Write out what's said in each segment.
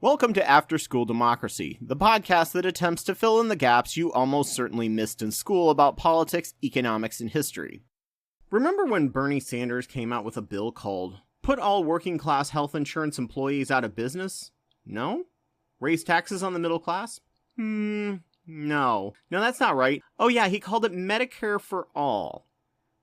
Welcome to After School Democracy, the podcast that attempts to fill in the gaps you almost certainly missed in school about politics, economics, and history. Remember when Bernie Sanders came out with a bill called Put All Working Class Health Insurance Employees Out of Business? No? Raise taxes on the middle class? No, that's not right. Oh yeah, he called it Medicare for All.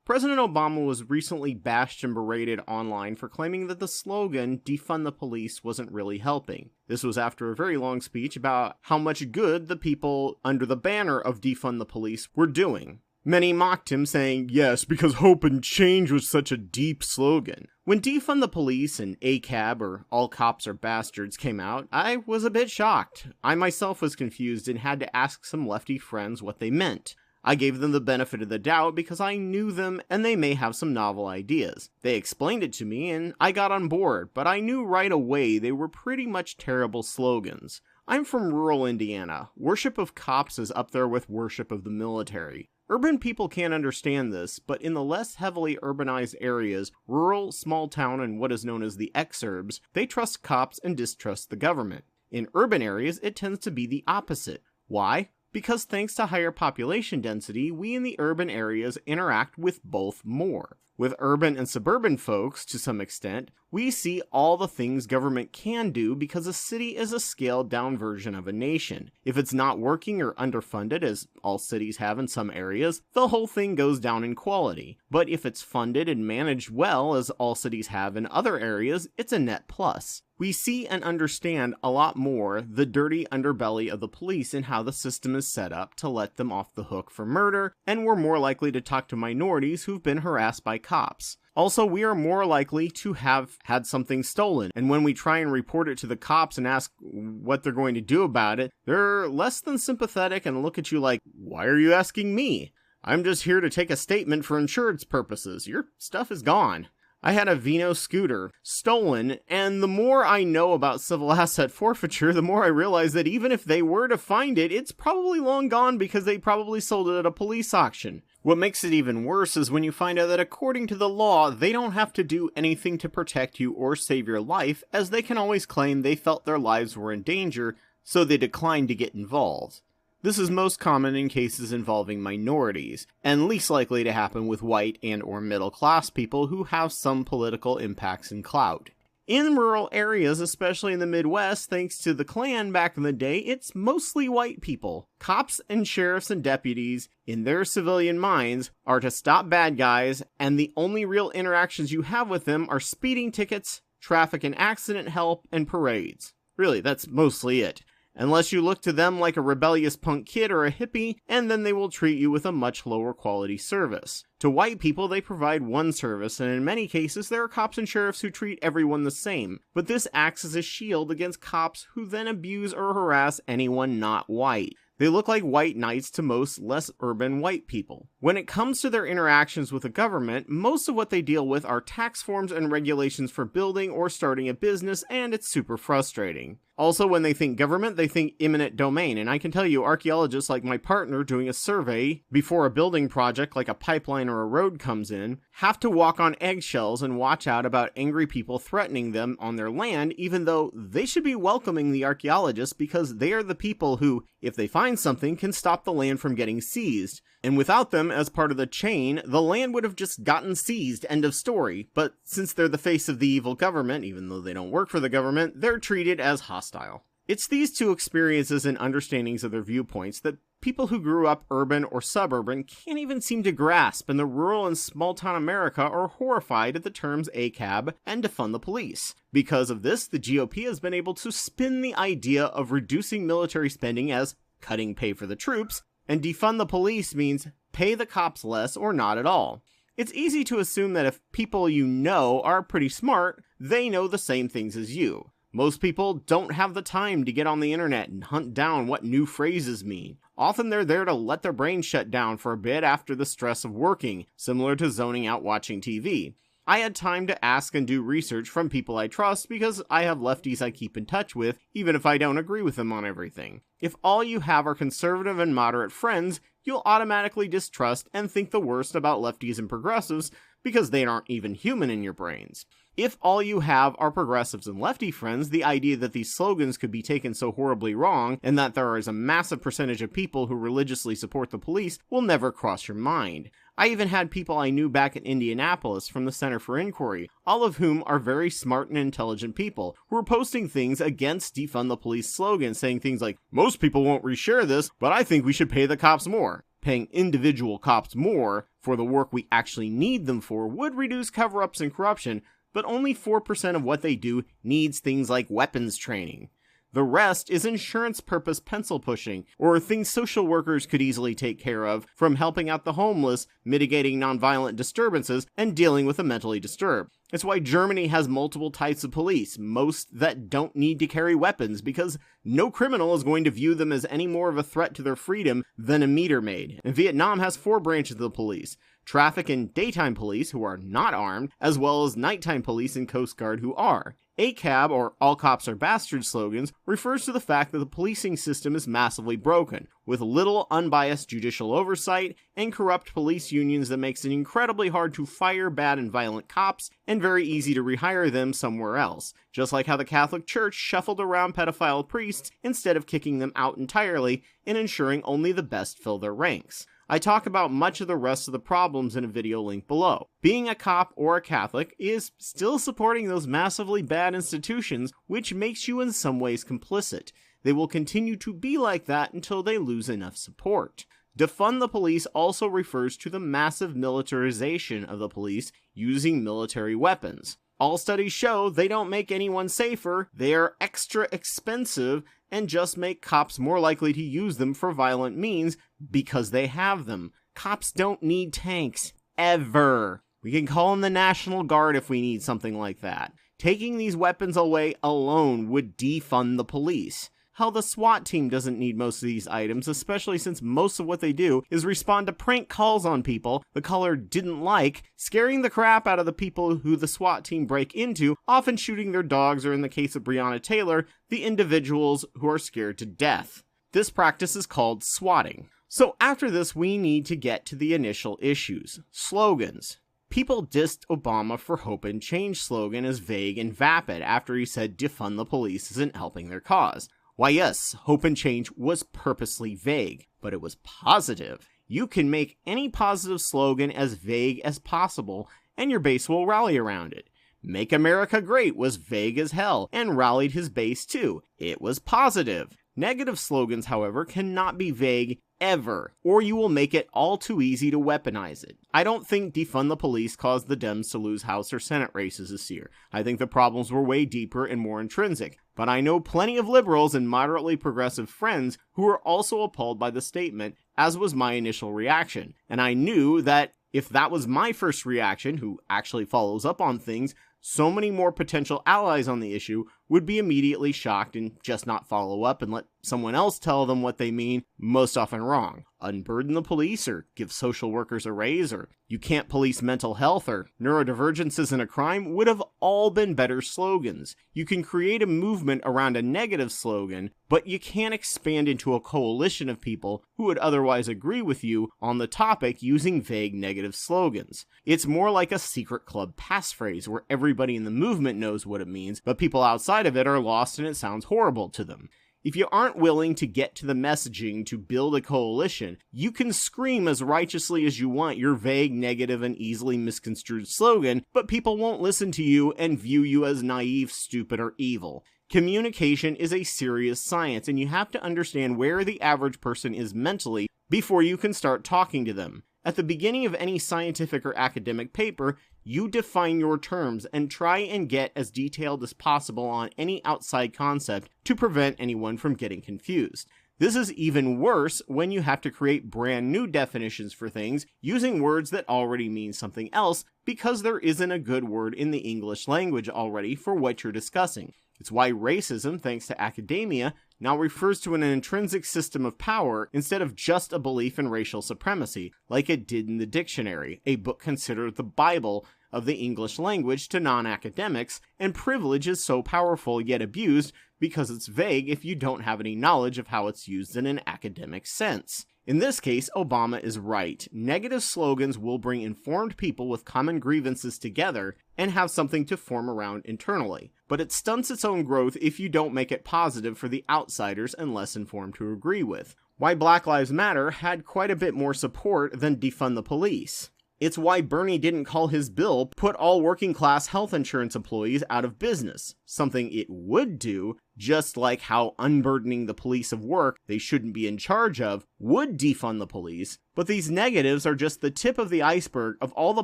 President Obama was recently bashed and berated online for claiming that the slogan, defund the police, wasn't really helping. This was after a very long speech about how much good the people under the banner of defund the police were doing. Many mocked him, saying, yes, because hope and change was such a deep slogan. When defund the police and ACAB, or all cops are bastards, came out, I was a bit shocked. I myself was confused and had to ask some lefty friends what they meant. I gave them the benefit of the doubt because I knew them and they may have some novel ideas. They explained it to me and I got on board, but I knew right away they were pretty much terrible slogans. I'm from rural Indiana. Worship of cops is up there with worship of the military. Urban people can't understand this, but in the less heavily urbanized areas, rural, small town, and what is known as the exurbs, they trust cops and distrust the government. In urban areas, it tends to be the opposite. Why? Because thanks to higher population density, we in the urban areas interact with both more. With urban and suburban folks, to some extent, we see all the things government can do because a city is a scaled-down version of a nation. If it's not working or underfunded, as all cities have in some areas, the whole thing goes down in quality. But if it's funded and managed well, as all cities have in other areas, it's a net plus. We see and understand a lot more the dirty underbelly of the police and how the system is set up to let them off the hook for murder, and we're more likely to talk to minorities who've been harassed by cops. Also, we are more likely to have had something stolen, and when we try and report it to the cops and ask what they're going to do about it, they're less than sympathetic and look at you like, why are you asking me? I'm just here to take a statement for insurance purposes. Your stuff is gone. I had a Vino scooter stolen, and the more I know about civil asset forfeiture, the more I realize that even if they were to find it, it's probably long gone because they probably sold it at a police auction. What makes it even worse is when you find out that according to the law, they don't have to do anything to protect you or save your life, as they can always claim they felt their lives were in danger, so they declined to get involved. This is most common in cases involving minorities, and least likely to happen with white and or middle class people who have some political impacts and clout. In rural areas, especially in the Midwest, thanks to the Klan back in the day, it's mostly white people. Cops and sheriffs and deputies, in their civilian minds, are to stop bad guys, and the only real interactions you have with them are speeding tickets, traffic and accident help, and parades. Really, that's mostly it. Unless you look to them like a rebellious punk kid or a hippie, and then they will treat you with a much lower quality service. To white people, they provide one service, and in many cases, there are cops and sheriffs who treat everyone the same. But this acts as a shield against cops who then abuse or harass anyone not white. They look like white knights to most less urban white people. When it comes to their interactions with the government, most of what they deal with are tax forms and regulations for building or starting a business, and it's super frustrating. Also, when they think government, they think eminent domain, and I can tell you archaeologists like my partner doing a survey before a building project like a pipeline or a road comes in have to walk on eggshells and watch out about angry people threatening them on their land, even though they should be welcoming the archaeologists because they are the people who, if they find something, can stop the land from getting seized. And without them as part of the chain, the land would have just gotten seized, end of story. But since they're the face of the evil government, even though they don't work for the government, they're treated as hostile. It's these two experiences and understandings of their viewpoints that people who grew up urban or suburban can't even seem to grasp, and the rural and small-town America are horrified at the terms ACAB and defund the police. Because of this, the GOP has been able to spin the idea of reducing military spending as cutting pay for the troops, and defund the police means pay the cops less or not at all. It's easy to assume that if people you know are pretty smart, they know the same things as you. Most people don't have the time to get on the internet and hunt down what new phrases mean. Often they're there to let their brain shut down for a bit after the stress of working, similar to zoning out watching TV. I had time to ask and do research from people I trust because I have lefties I keep in touch with, even if I don't agree with them on everything. If all you have are conservative and moderate friends, you'll automatically distrust and think the worst about lefties and progressives because they aren't even human in your brains. If all you have are progressives and lefty friends, the idea that these slogans could be taken so horribly wrong, and that there is a massive percentage of people who religiously support the police, will never cross your mind. I even had people I knew back in Indianapolis from the Center for Inquiry, all of whom are very smart and intelligent people, who were posting things against defund the police slogans, saying things like, "Most people won't reshare this, but I think we should pay the cops more." Paying individual cops more for the work we actually need them for would reduce cover-ups and corruption, but only 4% of what they do needs things like weapons training. The rest is insurance purpose pencil pushing, or things social workers could easily take care of, from helping out the homeless, mitigating nonviolent disturbances, and dealing with the mentally disturbed. It's why Germany has multiple types of police, most that don't need to carry weapons, because no criminal is going to view them as any more of a threat to their freedom than a meter maid. And Vietnam has 4 branches of the police: traffic and daytime police, who are not armed, as well as nighttime police and Coast Guard, who are. ACAB, or All Cops Are Bastards slogans, refers to the fact that the policing system is massively broken, with little unbiased judicial oversight and corrupt police unions that makes it incredibly hard to fire bad and violent cops and very easy to rehire them somewhere else, just like how the Catholic Church shuffled around pedophile priests instead of kicking them out entirely and ensuring only the best fill their ranks. I talk about much of the rest of the problems in a video link below. Being a cop or a Catholic is still supporting those massively bad institutions, which makes you in some ways complicit. They will continue to be like that until they lose enough support. Defund the police also refers to the massive militarization of the police using military weapons. All studies show they don't make anyone safer, they are extra expensive, and just make cops more likely to use them for violent means because they have them. Cops don't need tanks. Ever. We can call in the National Guard if we need something like that. Taking these weapons away alone would defund the police. Hell, the SWAT team doesn't need most of these items, especially since most of what they do is respond to prank calls on people the caller didn't like, scaring the crap out of the people who the SWAT team break into, often shooting their dogs, or in the case of Breonna Taylor, the individuals who are scared to death. This practice is called swatting. So after this, we need to get to the initial issues. Slogans. People dissed Obama for Hope and Change slogan as vague and vapid after he said defund the police isn't helping their cause. Why yes, Hope and Change was purposely vague, but it was positive. You can make any positive slogan as vague as possible, and your base will rally around it. Make America Great was vague as hell, and rallied his base too. It was positive. Negative slogans, however, cannot be vague ever, or you will make it all too easy to weaponize it. I don't think defund the police caused the Dems to lose House or Senate races this year. I think the problems were way deeper and more intrinsic. But I know plenty of liberals and moderately progressive friends who were also appalled by the statement, as was my initial reaction. And I knew that if that was my first reaction, who actually follows up on things, so many more potential allies on the issue would be immediately shocked and just not follow up and let someone else tell them what they mean, most often wrong. Unburden the police, or give social workers a raise, or you can't police mental health, or neurodivergence isn't a crime would have all been better slogans. You can create a movement around a negative slogan, but you can't expand into a coalition of people who would otherwise agree with you on the topic using vague negative slogans. It's more like a secret club passphrase where everybody in the movement knows what it means, but people outside of it are lost and it sounds horrible to them. If you aren't willing to get to the messaging to build a coalition, you can scream as righteously as you want your vague, negative, and easily misconstrued slogan, but people won't listen to you and view you as naive, stupid, or evil. Communication is a serious science, and you have to understand where the average person is mentally before you can start talking to them. At the beginning of any scientific or academic paper, you define your terms and try and get as detailed as possible on any outside concept to prevent anyone from getting confused. This is even worse when you have to create brand new definitions for things using words that already mean something else because there isn't a good word in the English language already for what you're discussing. It's why racism, thanks to academia, now refers to an intrinsic system of power instead of just a belief in racial supremacy, like it did in the dictionary, a book considered the Bible of the English language to non-academics, and privilege is so powerful yet abused because it's vague if you don't have any knowledge of how it's used in an academic sense. In this case, Obama is right. Negative slogans will bring informed people with common grievances together and have something to form around internally. But it stunts its own growth if you don't make it positive for the outsiders and less informed to agree with. Why Black Lives Matter had quite a bit more support than defund the police. It's why Bernie didn't call his bill put all working class health insurance employees out of business, something it would do, just like how unburdening the police of work they shouldn't be in charge of would defund the police, but these negatives are just the tip of the iceberg of all the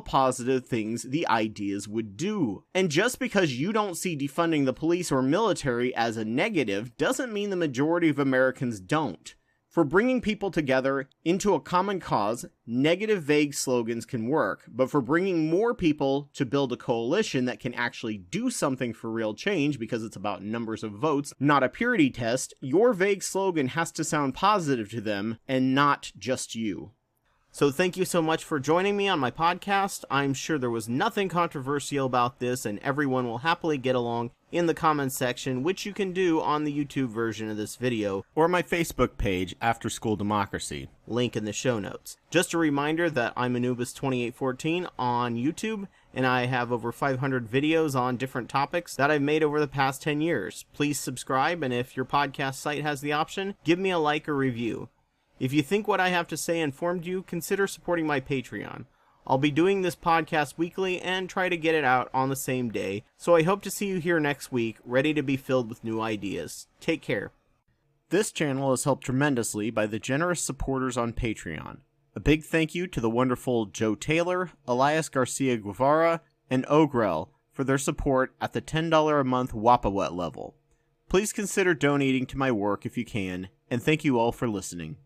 positive things the ideas would do. And just because you don't see defunding the police or military as a negative doesn't mean the majority of Americans don't. For bringing people together into a common cause, negative vague slogans can work, but for bringing more people to build a coalition that can actually do something for real change because it's about numbers of votes, not a purity test, your vague slogan has to sound positive to them and not just you. So thank you so much for joining me on my podcast. I'm sure there was nothing controversial about this and everyone will happily get along in the comments section, which you can do on the YouTube version of this video or my Facebook page, After School Democracy. Link in the show notes. Just a reminder that I'm Anubis 2814 on YouTube, and I have over 500 videos on different topics that I've made over the past 10 years. Please subscribe, and if your podcast site has the option, give me a like or review. If you think what I have to say informed you, consider supporting my Patreon. I'll be doing this podcast weekly and try to get it out on the same day, so I hope to see you here next week, ready to be filled with new ideas. Take care. This channel is helped tremendously by the generous supporters on Patreon. A big thank you to the wonderful Joe Taylor, Elias Garcia Guevara, and Ogrel for their support at the $10 a month Wapawet level. Please consider donating to my work if you can, and thank you all for listening.